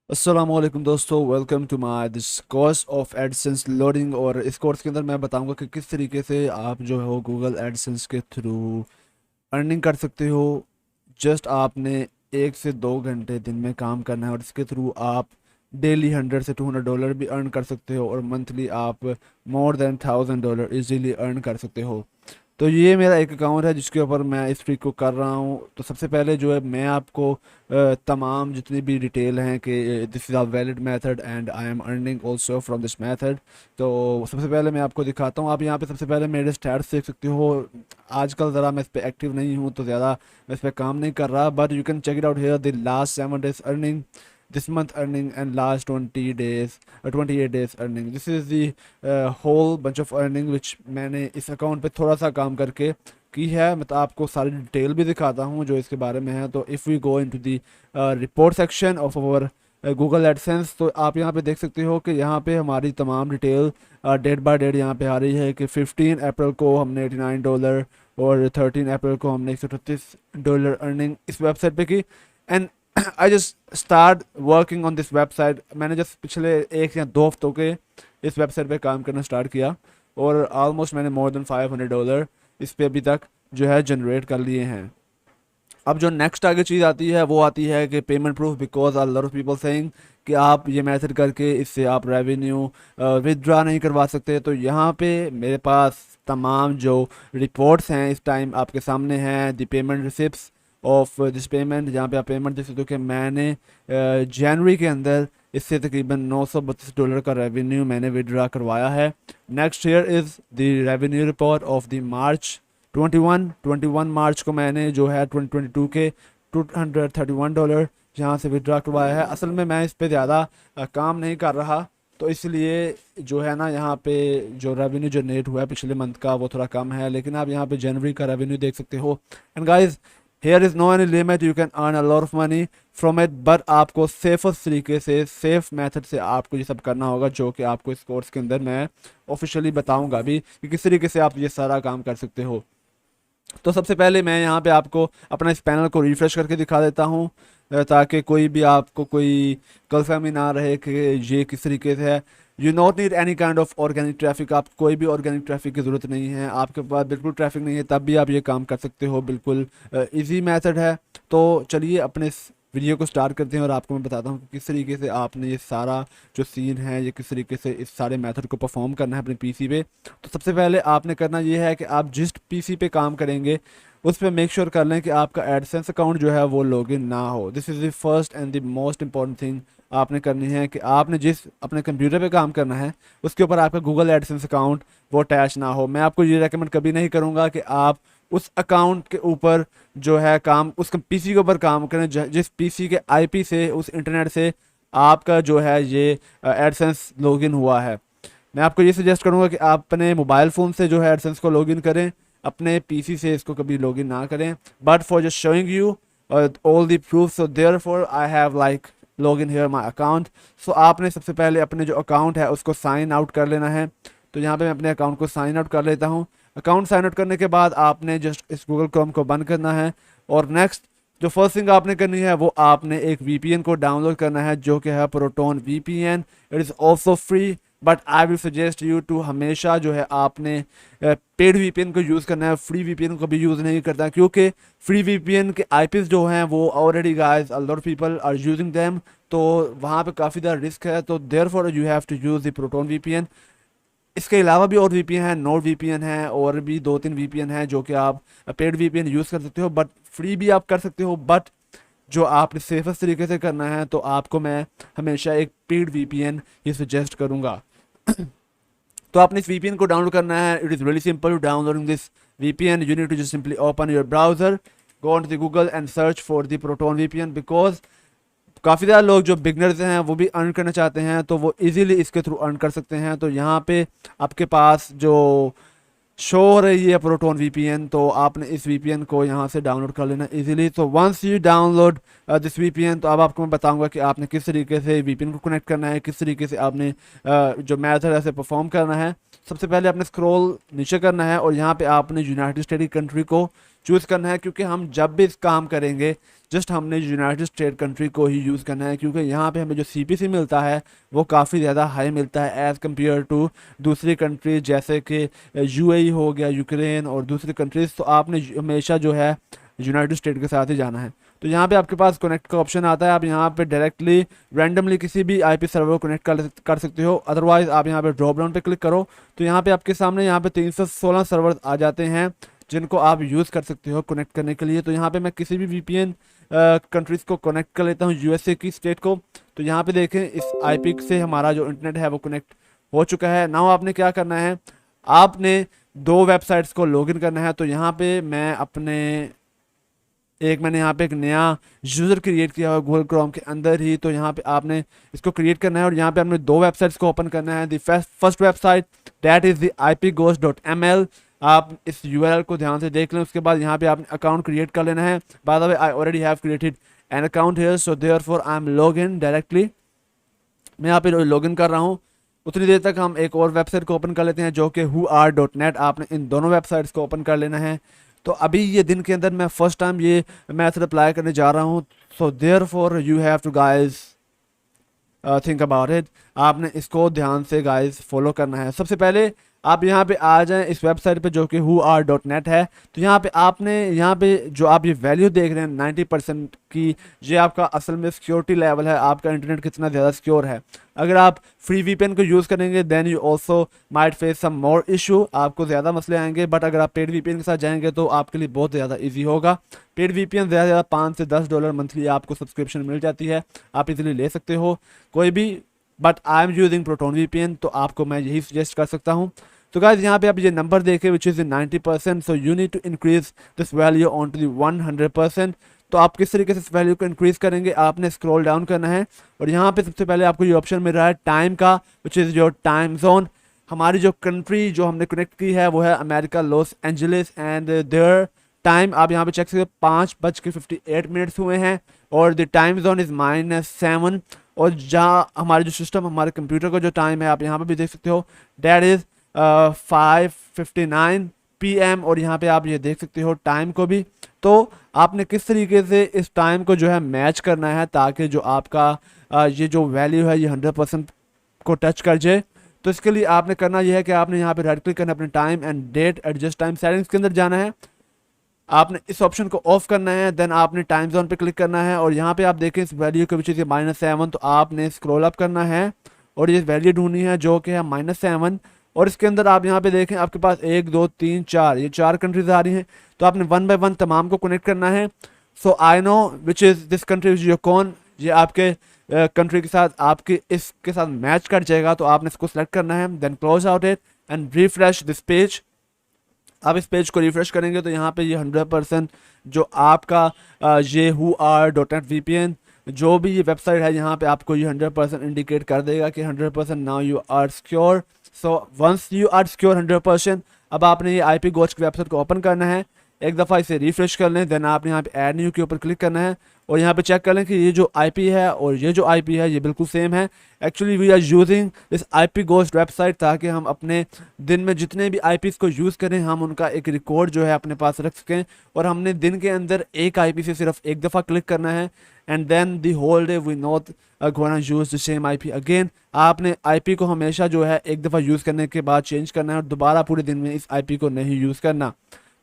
अस्सलामुअलैकुम दोस्तों, welcome to my this course of AdSense loading. और इस कोर्स के अंदर मैं बताऊंगा कि किस तरीके से आप जो है वो गूगल एडसेंस के थ्रू अर्निंग कर सकते हो। जस्ट आपने 1 से 2 घंटे दिन में काम करना है और इसके थ्रू आप डेली $100 से $200 भी अर्न कर सकते हो और मंथली आप मोर देन $1000 इजीली अर्न कर सकते हो। तो ये मेरा एक अकाउंट है जिसके ऊपर मैं इस ट्रिक को कर रहा हूँ। तो सबसे पहले जो है मैं आपको तमाम जितनी भी डिटेल हैं कि this is a valid method and I am earning also from this method. तो सबसे पहले मैं आपको दिखाता हूँ। आप यहाँ पे सबसे पहले मेरे स्टैट्स देख सकते हो। आजकल ज़रा मैं इस पर एक्टिव नहीं हूँ तो ज़्यादा मैं इस पर काम नहीं कर रहा, but you can check it out here the last 7 days earning, this month earning and last 20 days 28 days earning. This is the whole bunch of earning which मैंने इस अकाउंट पे थोड़ा सा काम करके की है। मैं तो आपको सारी डिटेल भी दिखाता हूँ जो इसके बारे में है। तो if we go into the report section of our Google AdSense, तो आप यहाँ पे देख सकते हो कि यहाँ पे हमारी तमाम डिटेल डेट बाय डेट यहाँ पे आ रही है कि 15 अप्रैल को हमने $89 और 13 अप्रैल को हमने $138 अर्निंग इस वेबसाइट पे की। And I just start working on this website. मैंने जस्ट पिछले 1 या 2 हफ्तों के इस वेबसाइट पे काम करना स्टार्ट किया और ऑलमोस्ट मैंने मोर देन $500 इस पे अभी तक जो है जनरेट कर लिए हैं। अब जो नेक्स्ट आगे चीज़ आती है वो आती है कि payment proof, because a lot of people saying कि आप ये मेथड करके इससे आप रेवेन्यू विदड्रा नहीं करवा सकते। तो यहाँ पे मेरे पास तमाम जो रिपोर्ट्स हैं इस टाइम आपके सामने हैं, the payment receipts of this payment, जहाँ पे आप पेमेंट देख सकते हो कि मैंने जनवरी के अंदर इससे तकरीबन $932 का रेवेन्यू मैंने विदड्रा करवाया है। Next year is the revenue report of the March 21 मार्च को मैंने जो है 2022 के $231 यहाँ से विड्रा करवाया है। असल में मैं इस पे ज़्यादा काम नहीं कर रहा, तो इसलिए जो है ना यहाँ पे जो रेवेन्यू जनरेट हुआ है पिछले मंथ का वो थोड़ा कम है, लेकिन आप यहाँ पे जनवरी का रेवेन्यू देख सकते हो। And guys, here is no any limit, you can earn a lot of money from it, but आपको सेफेस्ट तरीके से, सेफ मेथड से आपको ये सब करना होगा, जो कि आपको इस कोर्स के अंदर मैं ऑफिशियली बताऊंगा भी कि किस तरीके से आप ये सारा काम कर सकते हो। तो सबसे पहले मैं यहाँ पे आपको अपना इस पैनल को रिफ्रेश करके दिखा देता हूँ, ताकि कोई भी आपको कोई गलतफहमी ना रहे कि ये किस तरीके से है। You not need any kind of organic traffic, आप कोई भी ऑर्गेनिक ट्रैफिक की ज़रूरत नहीं है। आपके पास बिल्कुल ट्रैफिक नहीं है तब भी आप ये काम कर सकते हो, बिल्कुल इजी मेथड है। तो चलिए अपने इस वीडियो को स्टार्ट करते हैं और आपको मैं बताता हूँ कि किस तरीके से आपने ये सारा जो सीन है, ये किस तरीके से इस सारे मेथड को परफॉर्म करना है अपने पीसी पे। तो सबसे पहले आपने करना ये है कि आप जिस पीसी पे काम करेंगे उस पर मेक श्योर कर लें कि आपका एडसेंस अकाउंट जो है वो लॉगिन ना हो। This is the first and the most important thing आपने करनी है कि आपने जिस अपने कंप्यूटर पे काम करना है उसके ऊपर आपका गूगल एडसेंस अकाउंट वो अटैच ना हो। मैं आपको ये रेकमेंड कभी नहीं करूँगा कि आप उस अकाउंट के ऊपर जो है काम, उस पीसी के ऊपर काम करें जिस पीसी के आईपी से, उस इंटरनेट से आपका जो है ये एडसेंस लॉगिन हुआ है। मैं आपको ये सजेस्ट करूंगा कि आप अपने मोबाइल फ़ोन से जो है एडसेंस को लॉगिन करें, अपने पीसी से इसको कभी लॉगिन ना करें। But for just showing you all the proof, so therefore I have like login here my account. सो आपने सबसे पहले अपने जो अकाउंट है उसको साइन आउट कर लेना है। तो यहाँ पे मैं अपने अकाउंट को साइन आउट कर लेता हूँ। अकाउंट साइन आउट करने के बाद आपने जस्ट इस गूगल क्रोम को बंद करना है और नेक्स्ट जो फर्स्ट थिंग आपने करनी है वो आपने एक वीपीएन को डाउनलोड करना है जो कि है Proton VPN. It is also free, but I will suggest you to हमेशा जो है आपने पेड वीपीएन को यूज़ करना है, फ्री वीपीएन को भी यूज़ नहीं करता, क्योंकि फ्री वीपीएन के आईपीज जो हैं वो already guys a lot of people are using them, तो वहाँ पे काफ़ी ज़्यादा रिस्क है। तो therefore you have to use the Proton VPN. इसके अलावा भी और वीपीएन है, नोड वीपीएन है, और भी 2-3 वीपीएन है जो कि आप पेड वीपीएन यूज़ कर सकते हो, बट फ्री भी आप कर सकते हो। बट जो आपने सेफेस्ट तरीके से करना है तो आपको मैं हमेशा एक पेड वीपीएन ही सजेस्ट करूँगा। तो आपने इस वीपीएन को डाउनलोड करना है। It is really simple to downloading this VPN. You need to just simply open your browser, go on to the Google and search for the Proton VPN, because काफ़ी ज़्यादा लोग जो बिगनर्स हैं वो भी अर्न करना चाहते हैं तो वो इजीली इसके थ्रू अर्न कर सकते हैं। तो यहाँ पे आपके पास जो शो हो रही है प्रोटोन वीपीएन, तो आपने इस वीपीएन को यहाँ से डाउनलोड कर लेना इजीली। तो once you download this VPN, तो अब आपको मैं बताऊंगा कि आपने किस तरीके से वीपीएन को कनेक्ट करना है, किस तरीके से आपने जो मैथड है ऐसे परफॉर्म करना है। सबसे पहले आपने स्क्रॉल नीचे करना है और यहाँ पे आपने यूनाइटेड स्टेट की कंट्री को चूज़ करना है, क्योंकि हम जब भी इस काम करेंगे, जस्ट हमने यूनाइटेड स्टेट कंट्री को ही यूज़ करना है, क्योंकि यहाँ पे हमें जो CPC मिलता है वो काफ़ी ज़्यादा हाई मिलता है एज़ कम्पेयर टू दूसरी कंट्री जैसे कि UAE हो गया, यूक्रेन और दूसरी कंट्रीज़। तो आपने हमेशा जो है यूनाइटेड स्टेट के साथ ही जाना है। तो यहाँ पे आपके पास कनेक्ट का ऑप्शन आता है, आप यहाँ पे डायरेक्टली रैंडमली किसी भी IP सर्वर को कनेक्ट कर सकते हो। अदरवाइज़ आप यहाँ पे ड्रॉप डाउन पे क्लिक करो तो यहाँ पे आपके सामने यहाँ पे 316 सर्वर आ जाते हैं जिनको आप यूज़ कर सकते हो कनेक्ट करने के लिए। तो यहाँ पे मैं किसी भी VPN कंट्रीज़ को कनेक्ट कर लेता हूँ, USA की स्टेट को। तो यहाँ पे देखें इस IP से हमारा जो इंटरनेट है वो कनेक्ट हो चुका है। नाउ आपने क्या करना है, आपने 2 वेबसाइट्स को लॉगिन करना है। तो यहाँ पे मैं अपने मैंने यहाँ पे एक नया यूज़र क्रिएट किया हुआ गूगल क्रोम के अंदर ही। तो यहाँ पे आपने इसको क्रिएट करना है और यहाँ पे आपने 2 वेबसाइट्स को ओपन करना है। The first website that is the ipghost.ml। आप इस URL को ध्यान से देख लें। उसके बाद यहाँ पे आपने अकाउंट क्रिएट कर लेना है। By the way I already have created an account here, so therefore I am log in directly. मैं यहाँ पे लॉगिन कर रहा हूँ। उतनी देर तक हम एक और वेबसाइट को ओपन कर लेते हैं जो कि whoar.net। आपने इन दोनों वेबसाइट्स को ओपन कर लेना है। तो अभी ये दिन के अंदर मैं फर्स्ट टाइम ये मैथड अप्लाई करने जा रहा हूँ। So therefore you have to guys think about it. आपने इसको ध्यान से गाइस फॉलो करना है। सबसे पहले आप यहाँ पे आ जाएं इस वेबसाइट पे जो कि whoar.net है। तो यहाँ पे आपने यहाँ पे जो आप ये वैल्यू देख रहे हैं 90% की, ये आपका असल में सिक्योरिटी लेवल है, आपका इंटरनेट कितना ज़्यादा सिक्योर है। अगर आप फ्री VPN को यूज़ करेंगे then you also might face some more issue, आपको ज़्यादा मसले आएंगे। बट अगर आप पेड VPN के साथ जाएंगे तो आपके लिए बहुत ज़्यादा ईजी होगा। पेड VPN ज़्यादा ज़्यादा $5 से $10 मंथली आपको सब्सक्रिप्शन मिल जाती है, आप इजीली ले सकते हो कोई भी। But I am using proton VPN, तो आपको मैं यही सजेस्ट कर सकता हूँ। तो गाइस यहाँ पे आप ये नंबर देखें which is 90%, so you need to increase this value on to the 100%। तो आप किस तरीके से इस वैल्यू को इंक्रीज करेंगे, आपने स्क्रॉल डाउन करना है और यहाँ पे सबसे पहले आपको ये ऑप्शन मिल रहा है टाइम का, which is your time zone. हमारी जो कंट्री जो हमने कनेक्ट की है वो है America, Los Angeles, and their time आप यहाँ पे चेक सकते हो 5:58 हुए हैं और द टाइम जोन इज़ -7। और जहाँ हमारे जो सिस्टम हमारे कंप्यूटर का जो टाइम है आप यहाँ पे भी देख सकते हो, डैट इज़ 5:59 PM। और यहाँ पे आप ये देख सकते हो टाइम को भी। तो आपने किस तरीके से इस टाइम को जो है मैच करना है ताकि जो आपका ये जो वैल्यू है ये 100% को टच कर जाए। तो इसके लिए आपने करना यह है कि आपने यहाँ पे राइट क्लिक करना है, अपने time and date adjust time settings के अंदर जाना है, आपने इस ऑप्शन को ऑफ करना है। देन आपने टाइम जोन पे क्लिक करना है और यहाँ पे आप देखें इस वैल्यू के पीछे -7। तो आपने स्क्रॉल अप करना है और ये वैल्यू ढूंढनी है जो कि है -7। और इसके अंदर आप यहाँ पे देखें आपके पास 1 2 3 4 ये 4 कंट्रीज आ रही हैं। तो आपने 1 बाय 1 तमाम को कनेक्ट करना है। So I know which is this country which your कौन, ये आपके कंट्री के साथ आपके इसके साथ मैच कर जाएगा। तो आपने इसको सेलेक्ट करना है, then close out it and refresh this page. आप इस पेज को रिफ्रेश करेंगे तो यहाँ पे ये 100% जो आपका ये whoar.net VPN जो भी ये वेबसाइट है यहाँ पे आपको ये 100% इंडिकेट कर देगा कि 100% now you are secure. So once you are secure 100%, अब आपने ये ipghost की वेबसाइट को ओपन करना है, एक दफ़ा इसे रिफ्रेश कर लें, देन आपने यहाँ पे ऐड न्यू के ऊपर क्लिक करना है और यहाँ पे चेक कर लें कि ये जो IP है और ये जो IP है ये बिल्कुल सेम है। Actually we are using this ipghost website ताकि हम अपने दिन में जितने भी IPs को यूज़ करें हम उनका एक रिकॉर्ड जो है अपने पास रख सकें। और हमने दिन के अंदर एक IP से सिर्फ एक दफ़ा क्लिक करना है and then the whole day we not gonna use the same IP again. आपने IP को हमेशा जो है एक दफ़ा यूज़ करने के बाद चेंज करना है और दोबारा पूरे दिन में इस IP को नहीं यूज़ करना।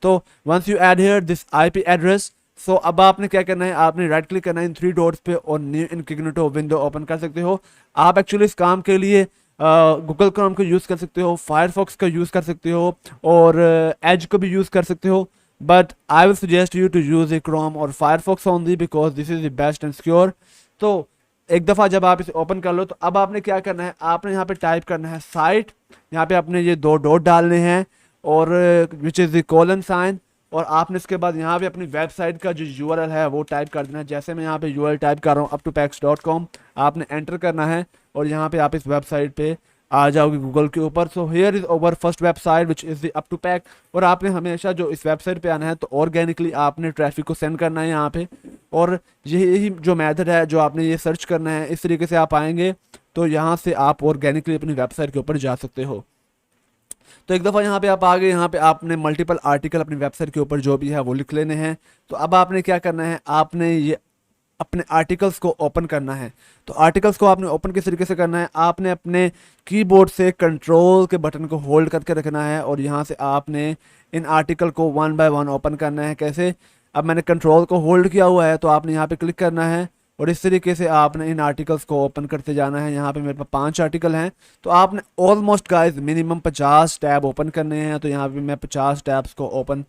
तो once you add here this IP address, so अब आपने क्या करना है, आपने राइट क्लिक करना है इन 3 डॉट्स पे और न्यू इनकॉग्निटो विंडो ओपन कर सकते हो। आप एक्चुअली इस काम के लिए गूगल क्रोम को यूज़ कर सकते हो, फायरफॉक्स का यूज़ कर सकते हो और एज को भी यूज़ कर सकते हो। But I will suggest you to use a Chrome और Firefox only because this is the best and secure. तो एक दफ़ा जब आप इसे ओपन कर लो तो अब आपने क्या करना है, आपने यहाँ पे टाइप करना है साइट, यहाँ पे आपने ये 2 डॉट डालने हैं और which is the colon sign, और आपने इसके बाद यहाँ पे अपनी वेबसाइट का जो URL है वो टाइप कर देना है। जैसे मैं यहाँ पे URL टाइप कर रहा हूँ uptopacks.com, आपने एंटर करना है और यहाँ पे आप इस वेबसाइट पे आ जाओगे गूगल के ऊपर। So here is over first website which is the uptopack। और आपने हमेशा जो इस वेबसाइट पे आना है तो ऑर्गेनिकली आपने ट्रैफिक को सेंड करना है यहाँ पे, और यही जो मेथड है जो आपने ये सर्च करना है, इस तरीके से आप आएंगे तो यहाँ से आप ऑर्गेनिकली अपनी वेबसाइट के ऊपर जा सकते हो। तो एक दफ़ा यहाँ पे आप आ गए, यहाँ पे आपने मल्टीपल आर्टिकल अपनी वेबसाइट के ऊपर जो भी है वो लिख लेने हैं। तो अब आपने क्या करना है, आपने ये अपने आर्टिकल्स को ओपन करना है। तो आर्टिकल्स को आपने ओपन किस तरीके से करना है, आपने अपने कीबोर्ड से कंट्रोल के बटन को होल्ड करके रखना है और यहाँ से आपने इन आर्टिकल को वन बाय वन ओपन करना है। कैसे, अब मैंने कंट्रोल को होल्ड किया हुआ है तो आपने यहाँ पे क्लिक करना है और इस तरीके से आपने इन आर्टिकल्स को ओपन करते जाना है। यहाँ पे मेरे पास 5 आर्टिकल हैं, तो आपने almost guys minimum 50 tab open करने हैं। तो यहाँ पे मैं 50 टैब्स को ओपन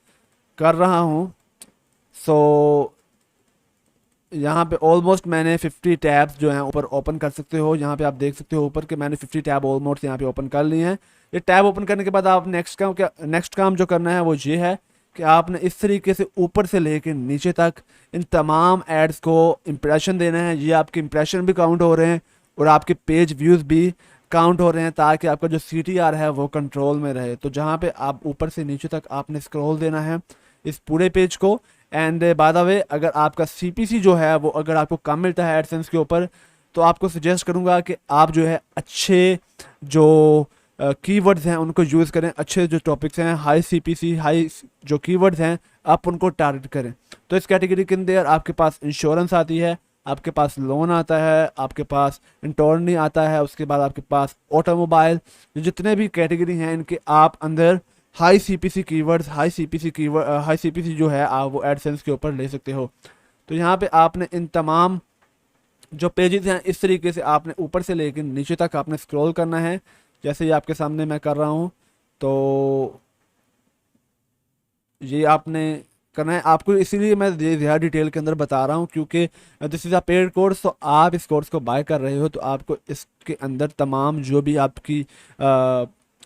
कर रहा हूँ। सो यहाँ पे ऑलमोस्ट मैंने 50 टैब्स जो हैं ऊपर ओपन कर सकते हो। यहाँ पे आप देख सकते हो ऊपर कि मैंने 50 टैब ऑलमोस्ट यहाँ पे ओपन कर लिए हैं। ये टैब ओपन करने के बाद आप नेक्स्ट काम जो करना है वो ये है कि आपने इस तरीके से ऊपर से लेके नीचे तक इन तमाम एड्स को इम्प्रेशन देना है। ये आपके इम्प्रेशन भी काउंट हो रहे हैं और आपके पेज व्यूज़ भी काउंट हो रहे हैं, ताकि आपका जो CTR है वो कंट्रोल में रहे। तो जहाँ पे आप ऊपर से नीचे तक आपने स्क्रॉल देना है इस पूरे पेज को। एंड बाय द वे, अगर आपका CPC जो है वो अगर आपको कम मिलता है एडसेंस के ऊपर, तो आपको सजेस्ट करूँगा कि आप जो है अच्छे जो कीवर्ड्स हैं उनको यूज़ करें। अच्छे जो टॉपिक्स हैं, हाई CPC, हाई जो कीवर्ड्स हैं, आप उनको टारगेट करें। तो इस कैटेगरी के अंदर आपके पास इंश्योरेंस आती है, आपके पास लोन आता है, आपके पास इंटॉर्नी आता है, उसके बाद आपके पास ऑटोमोबाइल, जितने भी कैटेगरी हैं इनके आप अंदर high CPC keywords, high CPC जो है आप वो एडसेंस के ऊपर ले सकते हो। तो यहाँ पे आपने इन तमाम जो पेजेस हैं इस तरीके से आपने ऊपर से लेकर नीचे तक आपने स्क्रॉल करना है, जैसे ये आपके सामने मैं कर रहा हूँ। तो ये आपने करना है आपको, इसीलिए मैं ये ज़्यादा डिटेल के अंदर बता रहा हूँ क्योंकि this is a paid course. तो आप इस कोर्स को बाय कर रहे हो तो आपको इसके अंदर तमाम जो भी आपकी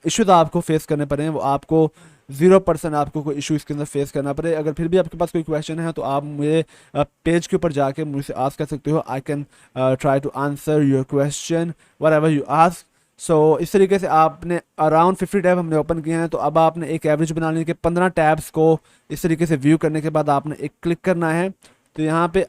इश्यूज आपको फेस करने पड़े वो आपको 0% आपको कोई इशू इसके अंदर फेस करना पड़े। अगर फिर भी आपके पास कोई क्वेश्चन है तो आप मुझे पेज के ऊपर जाके मुझसे आस्क कर सकते हो। I can try to answer your question whatever you ask. So इस तरीके से आपने अराउंड 50 टैब हमने ओपन किए हैं। तो अब आपने एक एवरेज बना ली कि 15 टैब्स को इस तरीके से व्यू करने के बाद आपने एक क्लिक करना है। तो यहाँ पे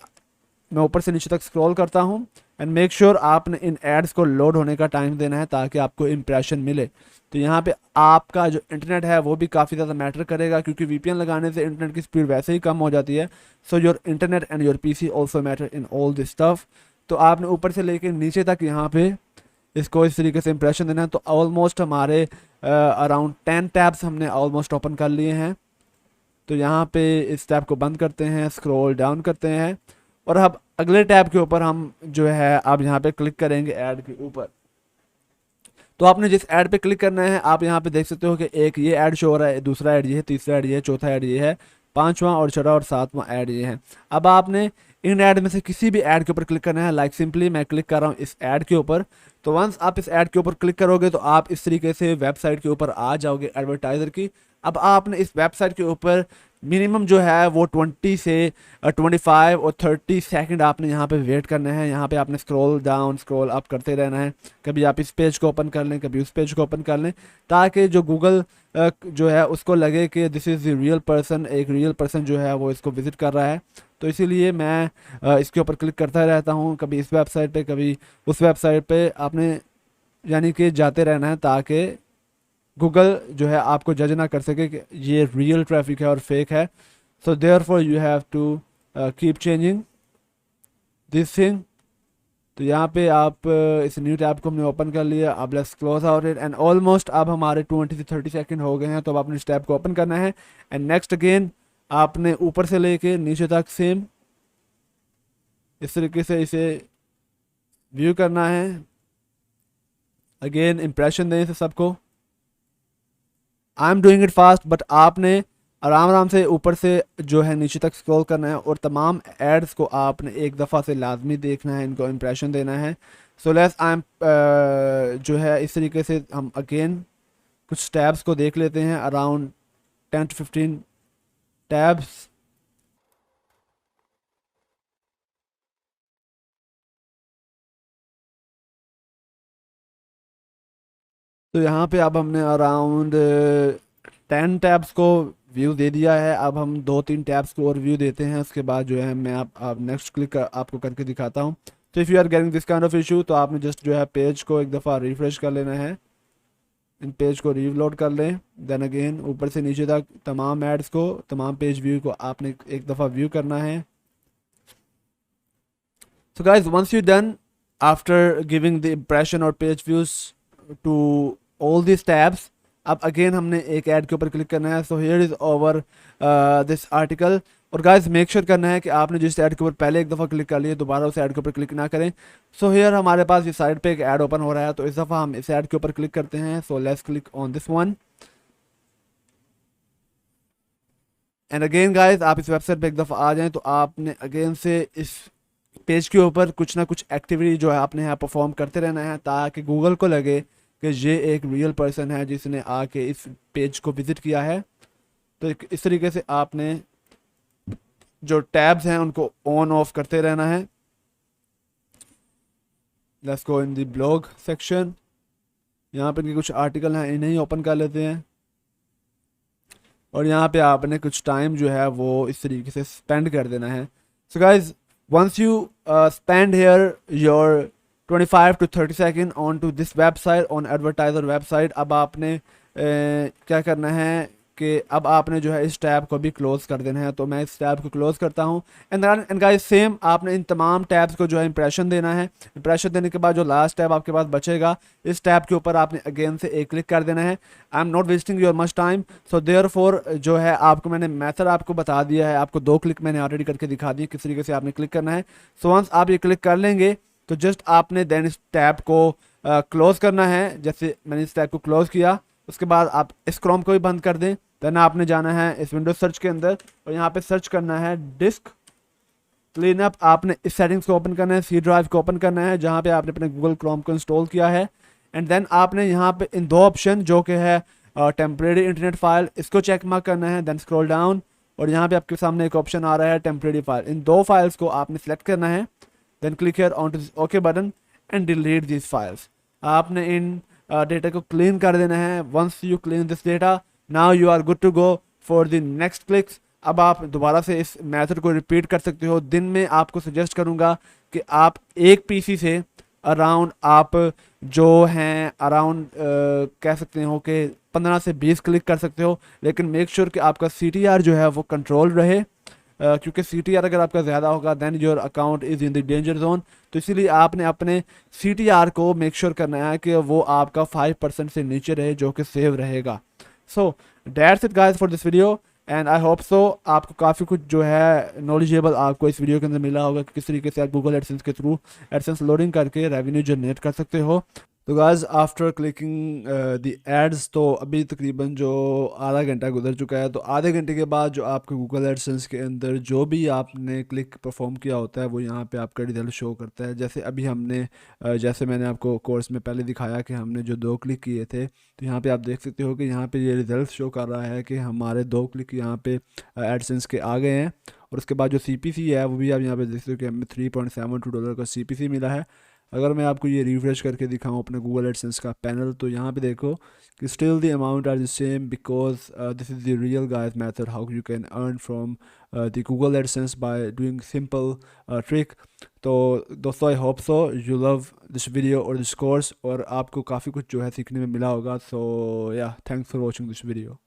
मैं ऊपर से नीचे तक स्क्रॉल करता हूँ एंड मेक श्योर आपने इन एड्स को लोड होने का टाइम देना है ताकि आपको इम्प्रेशन मिले। तो यहाँ पे आपका जो इंटरनेट है वो भी काफ़ी ज़्यादा मैटर करेगा क्योंकि VPN लगाने से इंटरनेट की स्पीड वैसे ही कम हो जाती है। So your internet and your PC also matter in all this stuff. तो आपने ऊपर से लेके नीचे तक यहाँ पे इसको इस तरीके से इम्प्रेशन देना है। तो ऑलमोस्ट हमारे अराउंड 10 टैब्स हमने ऑलमोस्ट ओपन कर लिए हैं। तो यहाँ पे इस टैब को बंद करते हैं, स्क्रॉल डाउन करते हैं और अब अगले टैब के ऊपर हम जो है आप यहाँ पे क्लिक करेंगे ऐड के ऊपर। तो आपने जिस ऐड पे क्लिक करना है आप यहाँ पे देख सकते हो कि एक ये ऐड शो हो रहा है, दूसरा ऐड ये है, तीसरा ऐड ये है, चौथा ऐड ये है, पांचवा और छठा और सातवां ऐड ये है। अब आपने इन ऐड में से किसी भी ऐड के ऊपर क्लिक करना है। लाइक सिंपली मैं क्लिक कर रहा हूँ इस ऐड के ऊपर। तो वंस आप इस ऐड के ऊपर क्लिक करोगे तो आप इस तरीके से वेबसाइट के ऊपर आ जाओगे एडवर्टाइजर की। अब आपने इस वेबसाइट के ऊपर मिनिमम जो है वो 20 से 25 और 30 सेकंड आपने यहाँ पे वेट करना है। यहाँ पे आपने स्क्रॉल डाउन स्क्रॉल अप करते रहना है। कभी आप इस पेज को ओपन कर लें, कभी उस पेज को ओपन कर लें, ताकि जो गूगल जो है उसको लगे कि दिस इज़ रियल पर्सन, एक रियल पर्सन जो है वो इसको विज़िट कर रहा है। तो इसीलिए मैं इसके ऊपर क्लिक करता रहता हूँ, कभी इस वेबसाइट पे कभी उस वेबसाइट पे आपने यानी कि जाते रहना है ताकि गूगल जो है आपको जज ना कर सके कि ये रियल ट्रैफिक है और फेक है। So therefore you have to keep changing this thing. तो यहाँ पे आप इस न्यू टैब को हमने ओपन कर लिया। अब let's close out it and almost अब हमारे 20 से 30 सेकंड हो गए हैं। तो अब आपने इस टैब को ओपन करना है एंड नेक्स्ट अगेन आपने ऊपर से लेके नीचे तक सेम इस तरीके से इसे व्यू करना है। अगेन इम्प्रेशन दें इसे सबको। I am doing it fast but आपने आराम आराम से ऊपर से जो है नीचे तक स्क्रॉल करना है और तमाम एड्स को आपने एक दफ़ा से लाजमी देखना है, इनको इम्प्रेशन देना है। सो लेट्स आई एम जो है इस तरीके से हम अगेन कुछ टैब्स को देख लेते हैं, अराउंड 10 to 15 टैब्स। तो यहाँ पे अब हमने अराउंड 10 टैब्स को व्यू दे दिया है। अब हम 2-3 टैब्स को और व्यू देते हैं, उसके बाद जो है मैं आप नेक्स्ट क्लिक आपको करके दिखाता हूँ। तो if you are getting this kind of issue तो आपने जस्ट जो है पेज को एक दफ़ा रिफ्रेश कर लेना है। इन पेज को रीलोड कर लें। देन अगेन ऊपर से नीचे तक तमाम एड्स को, तमाम पेज व्यू को आपने एक दफ़ा व्यू करना है। So guys, once you're done after giving the impression or page views to all these tabs, अब अगेन हमने एक ऐड के ऊपर क्लिक करना है। So here is over this article. और गाइस मेक श्योर करना है कि आपने जिस ऐड के ऊपर पहले एक दफ़ा क्लिक कर लिया दोबारा उस ऐड के ऊपर क्लिक ना करें। सो हियर हमारे पास ये साइड पे एक ऐड ओपन हो रहा है, तो इस दफ़ा हम इस ऐड के ऊपर क्लिक करते हैं। So let's click on this one. And again guys आप इस वेबसाइट पे एक दफ़ा आ जाएं तो आपने अगेन से इस पेज के ऊपर कुछ ना कुछ एक्टिविटी जो है आपने यहाँ परफॉर्म करते रहना है, ताकि गूगल को लगे कि ये एक रियल पर्सन है जिसने आके इस पेज को विज़िट किया है। तो इस तरीके से आपने जो टैब्स हैं उनको ऑन ऑफ करते रहना है। Let's go in the blog section. यहाँ पर कुछ आर्टिकल हैं, इन्हें ही ओपन कर लेते हैं। और यहाँ पे आपने कुछ टाइम जो है वो इस तरीके से स्पेंड कर देना है। So guys once you spend here your 25 to 30 second on to this website on advertiser website, अब आपने क्या करना है कि अब आपने जो है इस टैब को भी क्लोज कर देना है। तो मैं इस टैब को क्लोज करता हूँ। एंड गाइस सेम आपने इन तमाम टैब्स को जो है इंप्रेशन देना है। इंप्रेशन देने के बाद जो लास्ट टैब आपके पास बचेगा, इस टैब के ऊपर आपने अगेन से एक क्लिक कर देना है। I am not wasting your much time, so therefore जो है आपको मैंने मेथड आपको बता दिया है। आपको 2 क्लिक मैंने ऑलरेडी करके दिखा दिए किस तरीके से आपने क्लिक करना है। सो वंस आप ये क्लिक कर लेंगे तो जस्ट आपने देन इस टैब को क्लोज करना है। जैसे मैंने इस टैब को क्लोज किया, उसके बाद आप इस क्रोम को भी बंद कर दें। देन आपने जाना है इस विंडो सर्च के अंदर और यहाँ पे सर्च करना है डिस्क क्लीनअप। आपने इस सेटिंग्स को ओपन करना है, सी ड्राइव को ओपन करना है जहाँ पे आपने अपने गूगल क्रोम को इंस्टॉल किया है। एंड देन आपने यहाँ पे इन 2 ऑप्शन जो कि है टेम्परेरी इंटरनेट फाइल, इसको चेक मार्क करना है। देन स्क्रॉल डाउन और यहाँ पे आपके सामने एक ऑप्शन आ रहा है टेम्परेरी फाइल। इन 2 फाइल्स को आपने सेलेक्ट करना है। Then click here on to this okay button and delete this files. आपने इन डेटा को क्लीन कर देना है। Once you clean this data, now you are good to go for the next clicks. अब आप दोबारा से इस मेथड को रिपीट कर सकते हो। दिन में आपको सजेस्ट करूँगा कि आप एक पीसी से अराउंड आप जो हैं अराउंड कह सकते हो कि 15 से 20 क्लिक कर सकते हो, लेकिन मेक श्योर कि आपका CTR जो है वो कंट्रोल रहे। क्योंकि CTR अगर आपका ज़्यादा होगा then your account is in the danger zone. तो इसीलिए आपने अपने CTR को मेक श्योर करना है कि वो आपका 5% से नीचे रहे, जो कि सेव रहेगा। So that's it guys for this video and I hope सो आपको काफ़ी कुछ जो है नॉलेजेबल आपको इस वीडियो के अंदर मिला होगा कि किस तरीके से आप गूगल एडसेंस के थ्रू एडसेंस लोडिंग करके रेवेन्यू जनरेट कर सकते हो। तो guys after clicking the ads, तो अभी तकरीबन जो आधा घंटा गुजर चुका है। तो आधे घंटे के बाद जो आपको गूगल एडसेंस के अंदर जो भी आपने क्लिक परफॉर्म किया होता है वो यहाँ पे आपका रिजल्ट शो करता है। जैसे अभी हमने जैसे मैंने आपको कोर्स में पहले दिखाया कि हमने जो 2 क्लिक किए थे, तो यहाँ पे आप देख सकते हो कि यहाँ पे ये रिजल्ट शो कर रहा है कि हमारे 2 क्लिक यहाँ पे एडसेंस के आ गए हैं। और उसके बाद जो CPC है वो भी आप यहाँ पे देख सकते हो कि हमें $3.72 का CPC मिला है। अगर मैं आपको ये रिफ्रेश करके दिखाऊं अपने गूगल एडसेंस का पैनल, तो यहाँ पे देखो कि still the amount are the same because this is the real guys method how you can earn from the Google AdSense by doing simple trick. तो दोस्तों I hope so you love this video और this course और आपको काफ़ी कुछ जो है सीखने में मिला होगा। सो या thanks for watching this video.